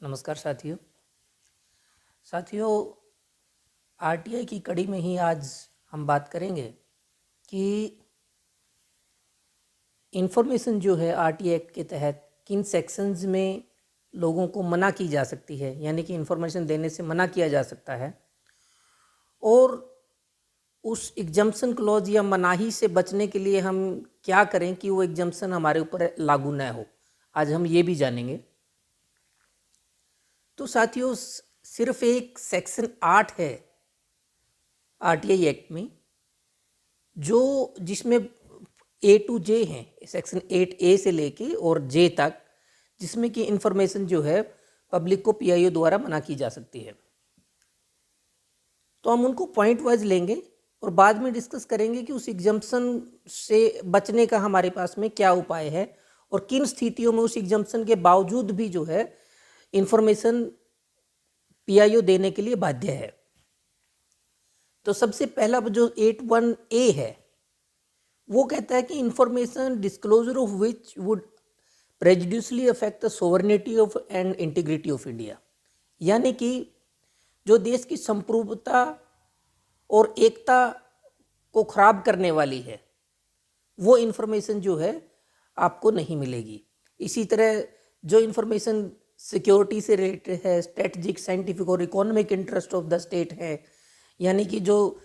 नमस्कार साथियों आरटीआई की कड़ी में ही आज हम बात करेंगे कि इंफॉर्मेशन जो है आरटीआई एक्ट के तहत किन सेक्शंस में लोगों को मना की जा सकती है, यानी कि इंफॉर्मेशन देने से मना किया जा सकता है, और उस एग्जम्पशन क्लॉज या मनाही से बचने के लिए हम क्या करें कि वो एग्जम्पशन हमारे ऊपर लागू न हो। आज हम ये भी जानेंगे। तो साथियों, सिर्फ एक सेक्शन 8 है आरटीआई एक्ट में जो जिसमें ए टू जे हैं, सेक्शन 8A से लेके और जे तक, जिसमें कि इंफॉर्मेशन जो है पब्लिक को पीआईओ द्वारा मना की जा सकती है। तो हम उनको पॉइंट वाइज लेंगे और बाद में डिस्कस करेंगे कि उस एग्जम्पशन से बचने का हमारे पास में क्या उपाय है और किन स्थितियों में उस एग्जम्पशन के बावजूद भी जो है इंफॉर्मेशन पीआईओ देने के लिए बाध्य है। तो सबसे पहला जो 81A है वो कहता है कि information disclosure of which would prejudicially affect the sovereignty of and integrity of India, यानी कि जो देश की संप्रभुता और एकता को खराब करने वाली है वो इंफॉर्मेशन जो है आपको नहीं मिलेगी। इसी तरह जो इंफॉर्मेशन सिक्योरिटी से रिलेटेड है, स्ट्रेटजिक, साइंटिफिक और economic interest of the state है, यानी कि जो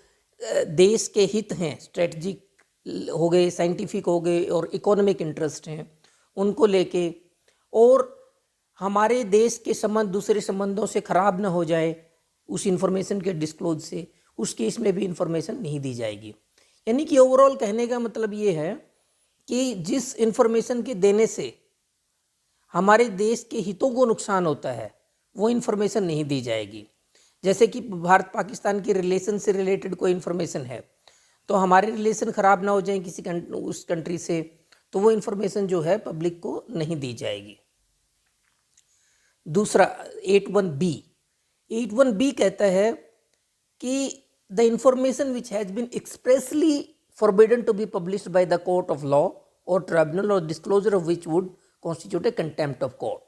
देश के हित हैं, स्ट्रेटजिक हो गए, साइंटिफिक हो गए और इकोनॉमिक इंटरेस्ट हैं, उनको लेके, और हमारे देश के संबंध दूसरे संबंधों से खराब ना हो जाए उस इंफॉर्मेशन के डिस्क्लोज से, उस केस में भी इंफॉर्मेशन नहीं दी जाएगी। यानी कि ओवरऑल कहने का मतलब ये है कि जिस इंफॉर्मेशन के देने से हमारे देश के हितों को नुकसान होता है वो इंफॉर्मेशन नहीं दी जाएगी। जैसे कि भारत पाकिस्तान के रिलेशन से रिलेटेड कोई इंफॉर्मेशन है तो हमारे रिलेशन ख़राब ना हो जाए किसी उस कंट्री से, तो वो इंफॉर्मेशन जो है पब्लिक को नहीं दी जाएगी। दूसरा 81B कहता है कि the information which has been expressly forbidden to be published by the court of law और ट्रिब्यूनल और disclosure of which would constitute a contempt of court.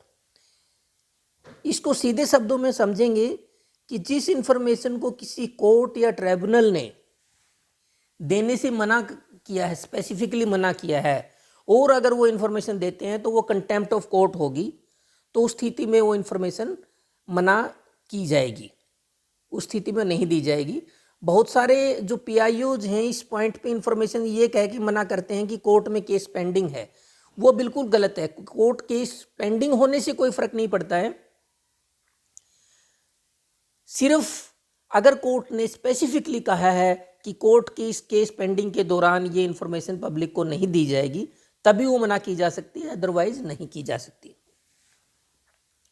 इसको सीधे शब्दों में समझेंगे कि जिस इंफॉर्मेशन को किसी कोर्ट या ट्रिब्यूनल ने देने से मना किया है, स्पेसिफिकली मना किया है, और अगर वो इन्फॉर्मेशन देते हैं तो वो कंटेम्प्ट ऑफ कोर्ट होगी, तो उस स्थिति में वो इन्फॉर्मेशन मना की जाएगी, उस स्थिति में नहीं दी जाएगी। बहुत सारे जो पीआईओज हैं इस पॉइंट पे इंफॉर्मेशन ये कह के मना करते हैं कि कोर्ट में केस पेंडिंग है, वो बिल्कुल गलत है। कोर्ट केस पेंडिंग होने से कोई फर्क नहीं पड़ता है, सिर्फ अगर कोर्ट ने स्पेसिफिकली कहा है कि कोर्ट की इस केस पेंडिंग के दौरान ये इंफॉर्मेशन पब्लिक को नहीं दी जाएगी तभी वो मना की जा सकती है, अदरवाइज नहीं की जा सकती।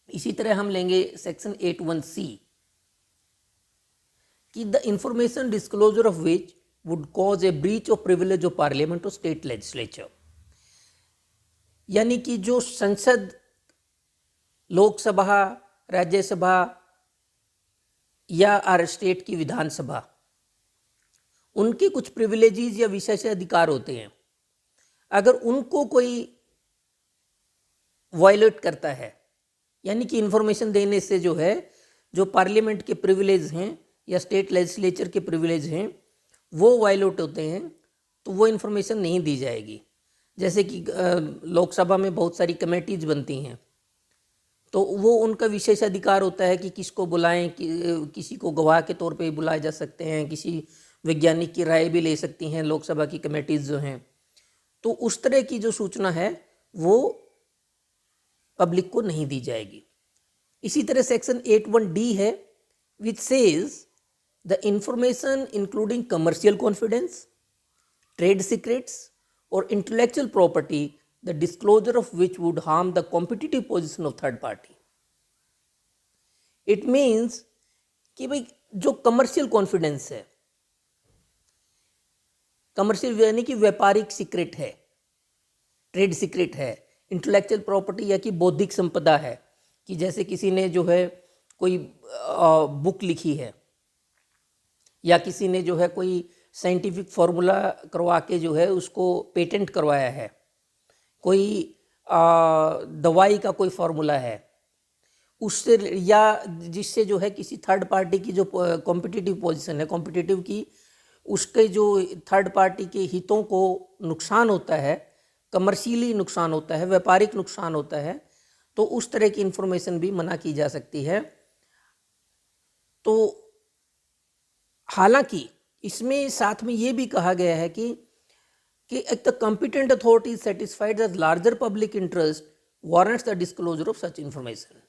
इसी तरह हम लेंगे सेक्शन 81C कि the information disclosure of which would cause A breach of privilege of parliament और स्टेट लेजिस्लेचर, यानी कि जो संसद, लोकसभा, राज्यसभा या स्टेट की विधानसभा, उनके कुछ प्रिविलेजेस या विशेष अधिकार होते हैं, अगर उनको कोई वायलेट करता है, यानी कि इंफॉर्मेशन देने से जो है जो पार्लियामेंट के प्रिविलेज हैं या स्टेट लेजिस्लेचर के प्रिविलेज हैं वो वायलेट होते हैं, तो वो इंफॉर्मेशन नहीं दी जाएगी। जैसे कि लोकसभा में बहुत सारी कमेटीज बनती हैं, तो वो उनका विशेष अधिकार होता है कि किसको बुलाएं, किसी को गवाह के तौर पे बुलाए जा सकते हैं, किसी वैज्ञानिक की राय भी ले सकती हैं लोकसभा की कमेटीज जो हैं, तो उस तरह की जो सूचना है वो पब्लिक को नहीं दी जाएगी। इसी तरह सेक्शन 81D है which says the information including commercial confidence, trade secrets और intellectual property the disclosure of which would harm the competitive position of third party. It means कि भाई जो कमर्शियल कॉन्फिडेंस है, कमर्शियल यानी कि व्यापारिक सीक्रेट है, ट्रेड सीक्रेट है, इंटेलेक्चुअल प्रॉपर्टी या कि बौद्धिक संपदा है, कि जैसे किसी ने जो है कोई बुक लिखी है या किसी ने जो है कोई साइंटिफिक फार्मूला करवा के जो है उसको पेटेंट करवाया है, कोई दवाई का कोई फार्मूला है, उससे या जिससे जो है किसी थर्ड पार्टी की जो कॉम्पिटिटिव पोजीशन है कॉम्पिटिटिव की, उसके जो थर्ड पार्टी के हितों को नुकसान होता है, कमर्शियली नुकसान होता है, व्यापारिक नुकसान होता है, तो उस तरह की इंफॉर्मेशन भी मना की जा सकती है। तो हालांकि इसमें साथ में ये भी कहा गया है कि the competent authority is satisfied that larger public interest warrants the disclosure of such information.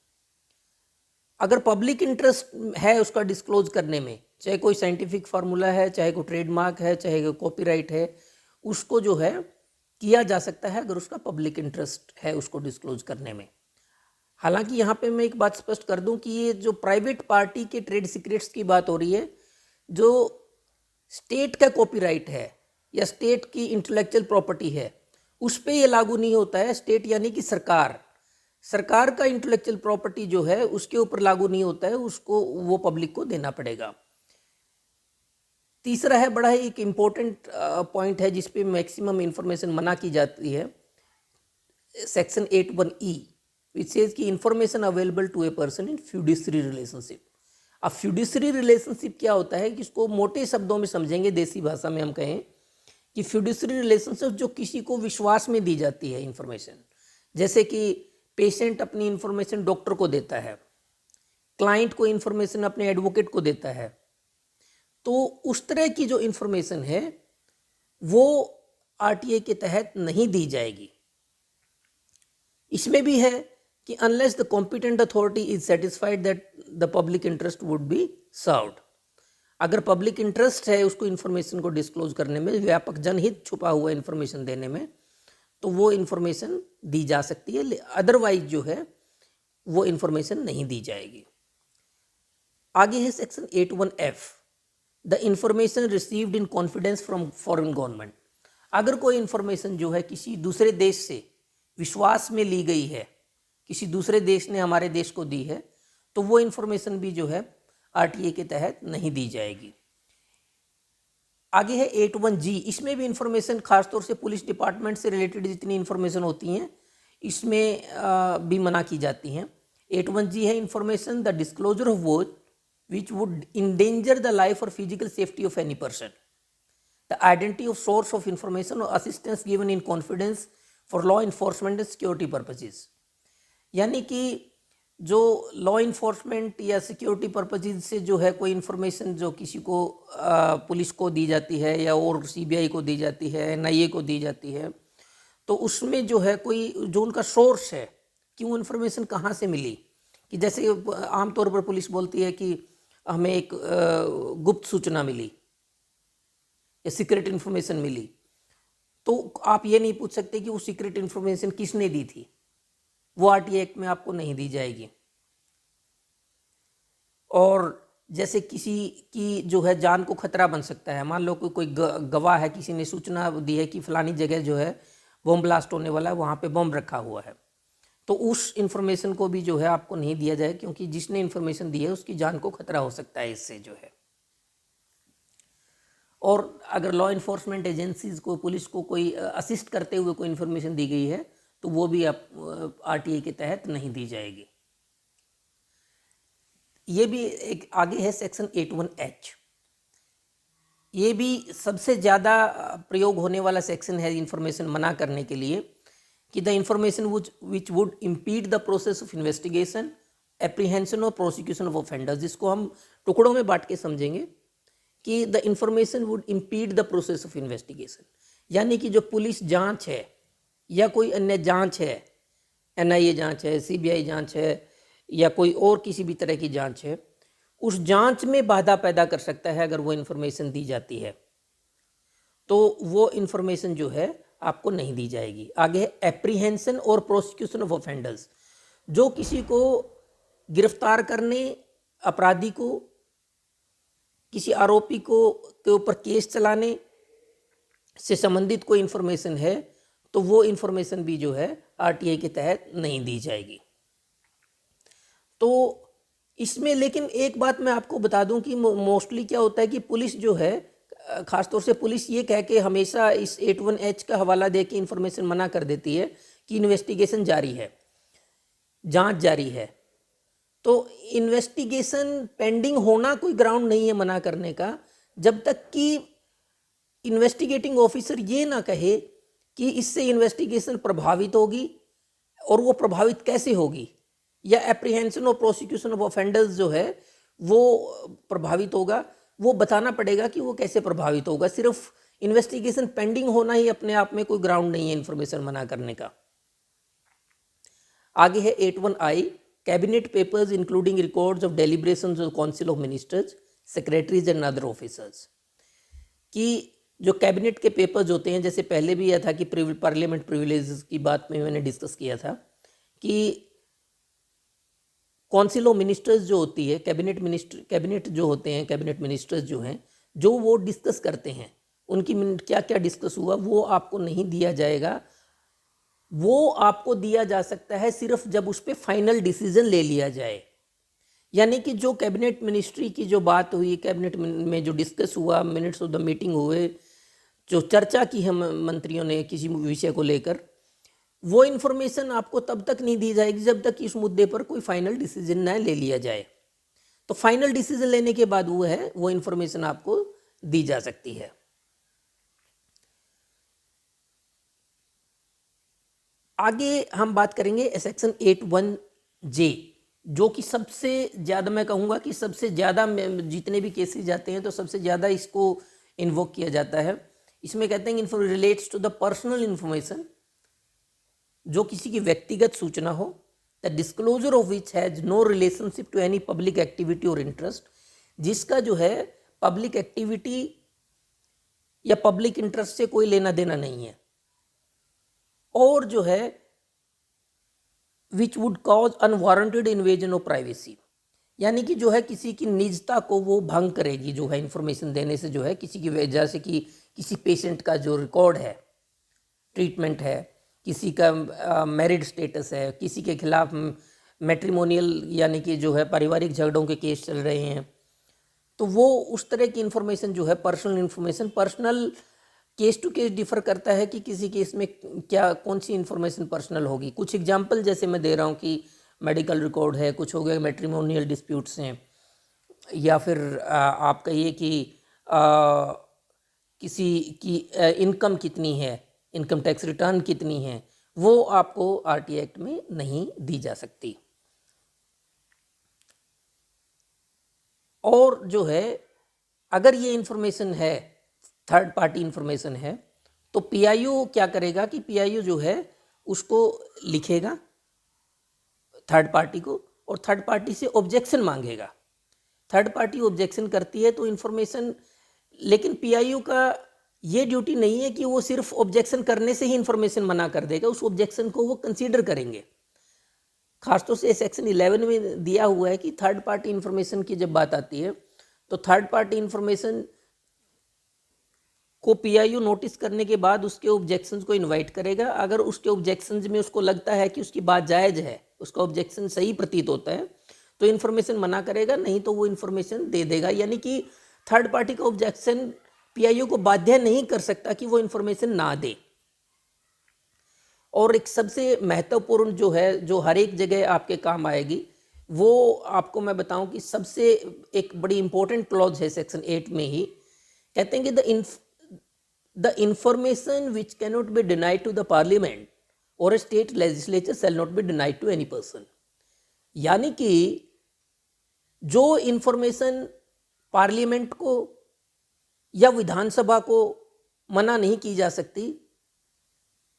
अगर पब्लिक इंटरेस्ट है उसका डिस्क्लोज करने में, चाहे कोई साइंटिफिक फार्मूला है, चाहे कोई ट्रेडमार्क है, चाहे कोई कॉपीराइट है, उसको जो है किया जा सकता है अगर उसका पब्लिक इंटरेस्ट है उसको डिस्क्लोज करने में। हालांकि यहाँ पे मैं एक बात स्पष्ट कर दूं कि ये जो प्राइवेट पार्टी के ट्रेड सीक्रेट्स की बात हो रही है, जो स्टेट का कॉपीराइट है या स्टेट की इंटेलेक्चुअल प्रॉपर्टी है, उस पर ये लागू नहीं होता है। स्टेट यानी कि सरकार का इंटेलेक्चुअल प्रॉपर्टी जो है उसके ऊपर लागू नहीं होता है, उसको वो पब्लिक को देना पड़ेगा। तीसरा है, बड़ा ही एक इम्पोर्टेंट पॉइंट है जिस पे मैक्सिमम इंफॉर्मेशन मना की जाती है, सेक्शन 81E, विच सेज कि information available to a person in fiduciary relationship. अब फ्यूडिशरी रिलेशनशिप क्या होता है कि इसको मोटे शब्दों में समझेंगे, देसी भाषा में हम कहें कि फ्यूडिशरी रिलेशनशिप जो किसी को विश्वास में दी जाती है इंफॉर्मेशन, जैसे कि पेशेंट अपनी इंफॉर्मेशन डॉक्टर को देता है, क्लाइंट को इंफॉर्मेशन अपने एडवोकेट को देता है, तो उस तरह की जो इंफॉर्मेशन है वो आरटीआई के तहत नहीं दी जाएगी। इसमें भी है कि unless the competent authority is satisfied that the public interest would be served. अगर पब्लिक इंटरेस्ट है उसको इंफॉर्मेशन को डिस्क्लोज करने में, व्यापक जनहित छुपा हुआ इंफॉर्मेशन देने में, तो वो इंफॉर्मेशन दी जा सकती है, अदरवाइज जो है वो इंफॉर्मेशन नहीं दी जाएगी। आगे है section 81F, the information received in confidence from foreign government. अगर कोई इंफॉर्मेशन जो है किसी दूसरे देश से विश्वास में ली गई है, किसी दूसरे देश ने हमारे देश को दी है, तो वो इंफॉर्मेशन भी जो है आरटीए के तहत नहीं दी जाएगी। आगे है 81G, इसमें भी इंफॉर्मेशन खासतौर से पुलिस डिपार्टमेंट से रिलेटेड जितनी इंफॉर्मेशन होती हैं इसमें भी मना की जाती हैं। 81G है information the disclosure of which which would endanger the life or physical safety of any person, the identity of source of information or assistance given in confidence for law enforcement and security purposes। यानी कि जो law enforcement या security purposes से जो है कोई information जो किसी को पुलिस को दी जाती है या और सीबीआई को दी जाती है, एनआईए को दी जाती है, तो उसमें जो है कोई जो उनका सोर्स है कि वो इन्फॉर्मेशन कहाँ से मिली, कि जैसे आमतौर पर पुलिस बोलती है कि हमें एक गुप्त सूचना मिली या सीक्रेट इन्फॉर्मेशन मिली, तो आप ये नहीं पूछ सकते कि वो सीक्रेट इन्फॉर्मेशन किसने दी थी, वो आरटीआई एक्ट में आपको नहीं दी जाएगी। और जैसे किसी की जो है जान को खतरा बन सकता है, मान लो कोई गवाह है, किसी ने सूचना दी है कि फलानी जगह जो है बम ब्लास्ट होने वाला है, वहाँ पे बम रखा हुआ है, तो उस इंफॉर्मेशन को भी जो है आपको नहीं दिया जाए, क्योंकि जिसने इंफॉर्मेशन दी है उसकी जान को खतरा हो सकता है इससे जो है। और अगर लॉ इन्फोर्समेंट एजेंसीज को, पुलिस को कोई असिस्ट करते हुए कोई इंफॉर्मेशन दी गई है तो वो भी आप आरटीआई के तहत नहीं दी जाएगी। ये भी एक आगे है सेक्शन 81H, ये भी सबसे ज़्यादा प्रयोग होने वाला सेक्शन है इंफॉर्मेशन मना करने के लिए, कि the information which would impede the process of investigation, apprehension और प्रोसिक्यूशन ऑफ ऑफेंडर्स। जिसको हम टुकड़ों में बांट के समझेंगे कि the information would impede the process of investigation, यानी कि जो पुलिस जांच है या कोई अन्य जांच है, एनआईए जांच है, सीबीआई जांच है या कोई और किसी भी तरह की जांच है, उस जांच में बाधा पैदा कर सकता है अगर वो इन्फॉर्मेशन दी जाती है, तो वो इन्फॉर्मेशन जो है आपको नहीं दी जाएगी। आगे है एप्रीहेंशन और प्रोसिक्यूशन ऑफ ऑफेंडर्स, जो किसी को गिरफ्तार करने, अपराधी को, किसी आरोपी को के ऊपर केस चलाने से संबंधित कोई इन्फॉर्मेशन है, तो वो इन्फॉर्मेशन भी जो है आरटीआई के तहत नहीं दी जाएगी। तो इसमें लेकिन एक बात मैं आपको बता दूं कि मोस्टली क्या होता है कि पुलिस जो है, खासतौर से पुलिस ये कह के हमेशा इस 81H का हवाला दे के इन्फॉर्मेशन मना कर देती है कि इन्वेस्टिगेशन जारी है, जांच जारी है, तो इन्वेस्टिगेशन पेंडिंग होना कोई ग्राउंड नहीं है मना करने का, जब तक कि इन्वेस्टिगेटिंग ऑफिसर ये ना कहे कि इससे इन्वेस्टिगेशन प्रभावित होगी और वो प्रभावित कैसे होगी, या एप्रीहेंशन और प्रोसिक्यूशन ऑफ ऑफेंडर्स जो है वो प्रभावित होगा, वो बताना पड़ेगा कि वो कैसे प्रभावित होगा। सिर्फ इन्वेस्टिगेशन पेंडिंग होना ही अपने आप में कोई ग्राउंड नहीं है इन्फॉर्मेशन मना करने का। आगे है 81I, cabinet papers including records of deliberations of council of ministers, secretaries and other officers, कि जो कैबिनेट के पेपर्स होते हैं, जैसे पहले भी यह था कि पार्लियामेंट प्रिविलेजेस की बात में मैंने डिस्कस किया था कि काउंसिल ऑफ मिनिस्टर्स जो होती है, कैबिनेट जो होते हैं, कैबिनेट मिनिस्टर्स जो हैं, जो वो डिस्कस करते हैं, उनकी क्या क्या डिस्कस हुआ वो आपको नहीं दिया जाएगा। वो आपको दिया जा सकता है सिर्फ जब उस पर फाइनल डिसीजन ले लिया जाए। यानी कि जो कैबिनेट मिनिस्ट्री की जो बात हुई, कैबिनेट में जो डिस्कस हुआ, मिनट्स ऑफ द मीटिंग हुए, जो चर्चा की है मंत्रियों ने किसी विषय को लेकर, वो इन्फॉर्मेशन आपको तब तक नहीं दी जाएगी जब तक इस मुद्दे पर कोई फाइनल डिसीजन न ले लिया जाए। तो फाइनल डिसीजन लेने के बाद वो इन्फॉर्मेशन आपको दी जा सकती है। आगे हम बात करेंगे सेक्शन 81J, जो कि सबसे ज़्यादा, मैं कहूँगा कि सबसे ज़्यादा जितने भी केसेस जाते हैं तो सबसे ज़्यादा इसको इन्वोक किया जाता है। इसमें कहते हैं कि relates to the personal information, जो किसी की व्यक्तिगत सूचना हो, the disclosure of which has no relationship to any public activity और इंटरेस्ट, जिसका जो है पब्लिक एक्टिविटी या पब्लिक इंटरेस्ट से कोई लेना देना नहीं है, और जो है which would cause unwarranted invasion of privacy, यानी कि जो है किसी की निजता को वो भंग करेगी, जो है इन्फॉर्मेशन देने से, जो है किसी की वजह से, कि किसी पेशेंट का जो रिकॉर्ड है, ट्रीटमेंट है, किसी का मैरिड स्टेटस है, किसी के खिलाफ मैट्रिमोनियल यानी कि जो है पारिवारिक झगड़ों के केस चल रहे हैं, तो वो उस तरह की इन्फॉर्मेशन जो है personal information, personal case to case differ करता है कि किसी केस में क्या कौन सी इन्फॉर्मेशन पर्सनल होगी। कुछ एग्जांपल जैसे मैं दे रहा हूँ कि मेडिकल रिकॉर्ड है, कुछ हो गया मैट्रिमोनियल डिस्प्यूट्स हैं, या फिर आप कहिए कि किसी की इनकम कितनी है, इनकम टैक्स रिटर्न कितनी है, वो आपको आरटीआई एक्ट में नहीं दी जा सकती। और जो है अगर ये इन्फॉर्मेशन है, थर्ड पार्टी इन्फॉर्मेशन है, तो पीआईओ क्या करेगा कि पीआईओ जो है उसको लिखेगा थर्ड पार्टी को, और थर्ड पार्टी से ऑब्जेक्शन मांगेगा। थर्ड पार्टी ऑब्जेक्शन करती है तो इन्फॉर्मेशन, लेकिन पीआईओ का ये ड्यूटी नहीं है कि वो सिर्फ ऑब्जेक्शन करने से ही इन्फॉर्मेशन मना कर देगा, उस ऑब्जेक्शन को वो कंसीडर करेंगे। खासतौर से सेक्शन 11 में दिया हुआ है कि थर्ड पार्टी इन्फॉर्मेशन की जब बात आती है तो थर्ड पार्टी इन्फॉर्मेशन को पीआईओ नोटिस करने के बाद उसके ऑब्जेक्शंस को इनवाइट करेगा। अगर उसके ऑब्जेक्शंस में उसको लगता है कि उसकी बात जायज़ है, उसका ऑब्जेक्शन सही प्रतीत होता है, तो इन्फॉर्मेशन मना करेगा, नहीं तो वो इन्फॉर्मेशन दे देगा। यानी कि थर्ड पार्टी का ऑब्जेक्शन पीआईओ को बाध्य नहीं कर सकता कि वो इन्फॉर्मेशन ना दे। और एक सबसे महत्वपूर्ण जो है, जो हर एक जगह आपके काम आएगी, वो आपको मैं बताऊं कि सबसे एक बड़ी इंपॉर्टेंट क्लॉज है सेक्शन 8 में ही, कहते हैं कि the information which cannot be denied to the parliament और a state legislature shall not be denied to any person. यानी कि जो इंफॉर्मेशन पार्लियामेंट को या विधानसभा को मना नहीं की जा सकती,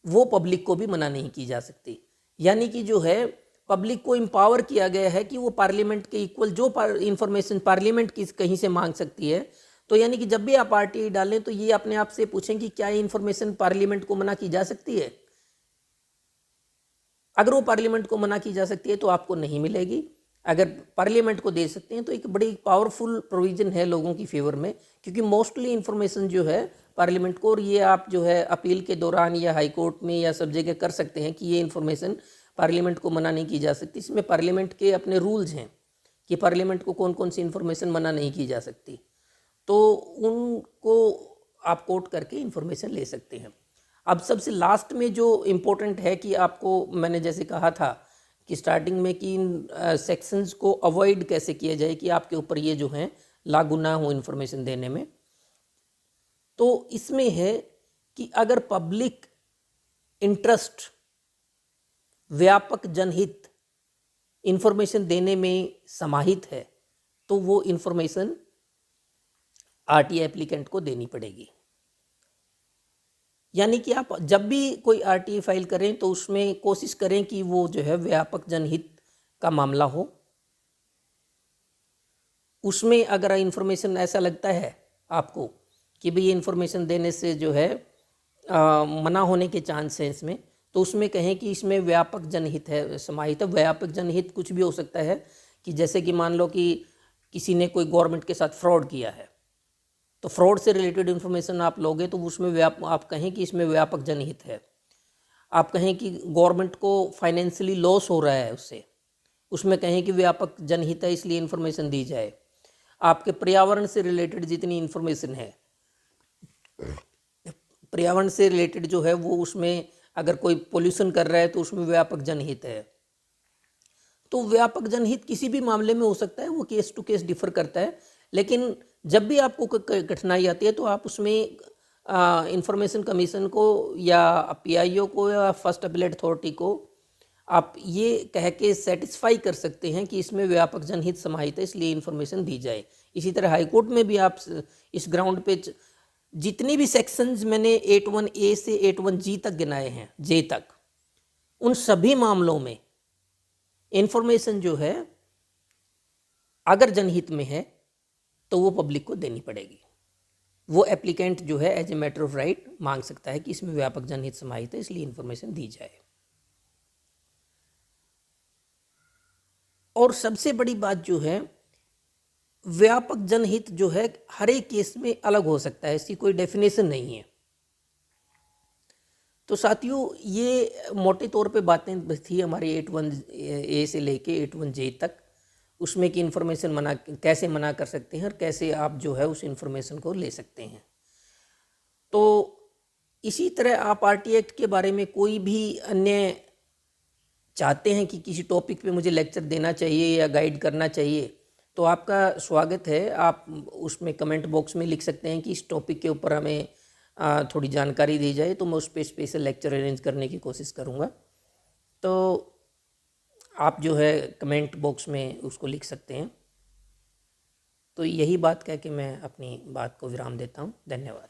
वो पब्लिक को भी मना नहीं की जा सकती। यानी कि जो है पब्लिक को एम्पावर किया गया है कि वो पार्लियामेंट के इक्वल जो इंफॉर्मेशन पार्लियामेंट की कहीं से मांग सकती है, तो यानी कि जब भी आप आरटीआई डालें तो ये अपने आप से पूछें कि क्या ये इंफॉर्मेशन पार्लियामेंट को मना की जा सकती है। अगर वो पार्लियामेंट को मना की जा सकती है तो आपको नहीं मिलेगी, अगर पार्लियामेंट को दे सकते हैं तो एक बड़ी पावरफुल प्रोविजन है लोगों की फेवर में, क्योंकि मोस्टली इन्फॉर्मेशन जो है पार्लियामेंट को, और ये आप जो है अपील के दौरान या हाई कोर्ट में या सब जगह कर सकते हैं कि ये इन्फॉर्मेशन पार्लियामेंट को मना नहीं की जा सकती। इसमें पार्लियामेंट के अपने रूल्स हैं कि पार्लियामेंट को कौन कौन सी इन्फॉर्मेशन मना नहीं की जा सकती, तो उनको आप कोट करके इन्फॉर्मेशन ले सकते हैं। अब सबसे लास्ट में जो इम्पोर्टेंट है कि आपको, मैंने जैसे कहा था कि स्टार्टिंग में कि इन सेक्शंस को अवॉइड कैसे किया जाए कि आपके ऊपर ये जो हैं लागू ना हो इन्फॉर्मेशन देने में। तो इसमें है कि अगर पब्लिक इंटरेस्ट, व्यापक जनहित इन्फॉर्मेशन देने में समाहित है तो वो इन्फॉर्मेशन आरटीआई एप्लीकेंट को देनी पड़ेगी। यानी कि आप जब भी कोई आरटीआई फाइल करें तो उसमें कोशिश करें कि वो जो है व्यापक जनहित का मामला हो। उसमें अगर इन्फॉर्मेशन ऐसा लगता है आपको कि भाई ये इन्फॉर्मेशन देने से जो है मना होने के चांस हैं इसमें, तो उसमें कहें कि इसमें व्यापक जनहित है समाहित है। व्यापक जनहित कुछ भी हो सकता है कि जैसे कि मान लो कि किसी ने कोई गवर्नमेंट के साथ फ्रॉड किया है तो फ्रॉड से रिलेटेड इन्फॉर्मेशन आप लोगे तो उसमें आप कहें कि इसमें व्यापक जनहित है। आप कहें कि गवर्नमेंट को फाइनेंशियली लॉस हो रहा है उससे, उसमें कहें कि व्यापक जनहित है इसलिए इन्फॉर्मेशन दी जाए। आपके पर्यावरण से रिलेटेड जितनी इन्फॉर्मेशन है, पर्यावरण से रिलेटेड जो है वो उसमें अगर कोई पोल्यूशन कर रहा है तो उसमें व्यापक जनहित है। तो व्यापक जनहित किसी भी मामले में हो सकता है, वो केस टू केस डिफर करता है। लेकिन जब भी आपको कठिनाई आती है तो आप उसमें इंफॉर्मेशन कमीशन को या पीआईओ को या फर्स्ट अपीलेट अथॉरिटी को आप ये कह के सेटिस्फाई कर सकते हैं कि इसमें व्यापक जनहित समाहित है इसलिए इन्फॉर्मेशन दी जाए। इसी तरह हाईकोर्ट में भी आप इस ग्राउंड पे जितनी भी सेक्शंस मैंने 81A से 81G तक गिनाए हैं, जे तक, उन सभी मामलों में इन्फॉर्मेशन जो है अगर जनहित में है तो वो पब्लिक को देनी पड़ेगी। वो एप्लीकेंट जो है as a matter of right मांग सकता है कि इसमें व्यापक जनहित समाहित है इसलिए इन्फॉर्मेशन दी जाए। और सबसे बड़ी बात जो है, व्यापक जनहित जो है हर एक केस में अलग हो सकता है, इसकी कोई डेफिनेशन नहीं है। तो साथियों ये मोटे तौर पे बातें थी हमारी 81A से लेके 81J तक, उसमें कि इन्फॉर्मेशन कैसे मना कर सकते हैं और कैसे आप जो है उस इन्फॉर्मेशन को ले सकते हैं। तो इसी तरह आप आरटी एक्ट के बारे में कोई भी अन्य चाहते हैं कि किसी टॉपिक पे मुझे लेक्चर देना चाहिए या गाइड करना चाहिए तो आपका स्वागत है। आप उसमें कमेंट बॉक्स में लिख सकते हैं कि इस टॉपिक के ऊपर हमें थोड़ी जानकारी दी जाए, तो मैं उस पर स्पेशल लेक्चर अरेंज करने की कोशिश करूँगा। तो आप जो है कमेंट बॉक्स में उसको लिख सकते हैं। तो यही बात कह के मैं अपनी बात को विराम देता हूँ। धन्यवाद।